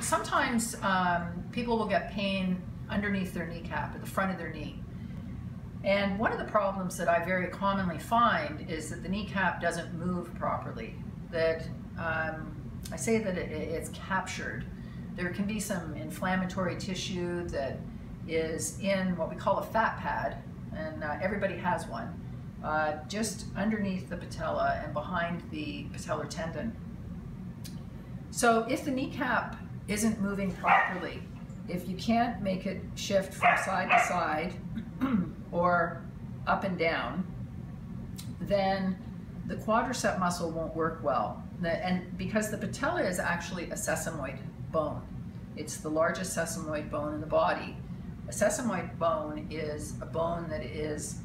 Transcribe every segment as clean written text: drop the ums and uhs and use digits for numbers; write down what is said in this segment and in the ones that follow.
Sometimes people will get pain underneath their kneecap, at the front of their knee. And one of the problems that I very commonly find is that the kneecap doesn't move properly. That I say that it's captured. There can be some inflammatory tissue that is in what we call a fat pad, and everybody has one, just underneath the patella and behind the patellar tendon. So if the kneecap isn't moving properly, if you can't make it shift from side to side or up and down, then the quadricep muscle won't work well. And because the patella is actually a sesamoid bone, it's the largest sesamoid bone in the body. A sesamoid bone is a bone that is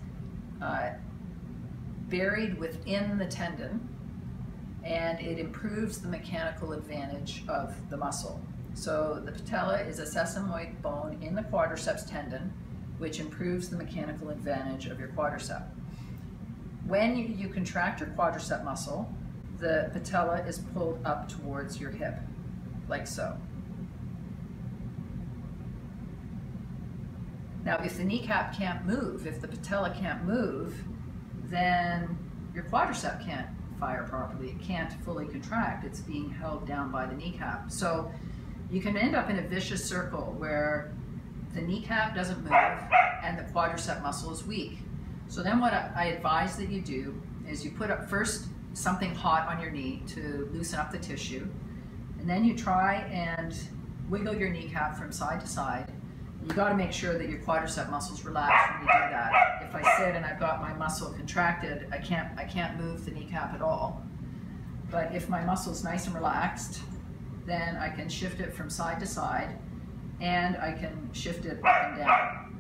buried within the tendon, and it improves the mechanical advantage of the muscle. So the patella is a sesamoid bone in the quadriceps tendon, which improves the mechanical advantage of your quadricep. When you contract your quadricep muscle, the patella is pulled up towards your hip, like so. Now, if the kneecap can't move, if the patella can't move, then your quadricep can't fire properly. It can't fully contract. It's being held down by the kneecap. So you can end up in a vicious circle where the kneecap doesn't move and the quadricep muscle is weak. So then what I advise that you do is you put up first something hot on your knee to loosen up the tissue, and then you try and wiggle your kneecap from side to side. You got to make sure that your quadricep muscles relax when you do that. If I sit and I've got my muscle contracted, I can't move the kneecap at all. But if my muscle's nice and relaxed, then I can shift it from side to side, and I can shift it up and down.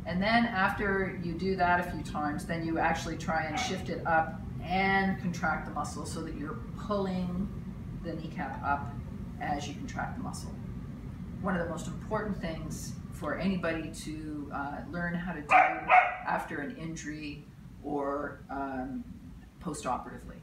And then after you do that a few times, then you actually try and shift it up and contract the muscle so that you're pulling the kneecap up as you contract the muscle. One of the most important things for anybody to learn how to do after an injury or post-operatively.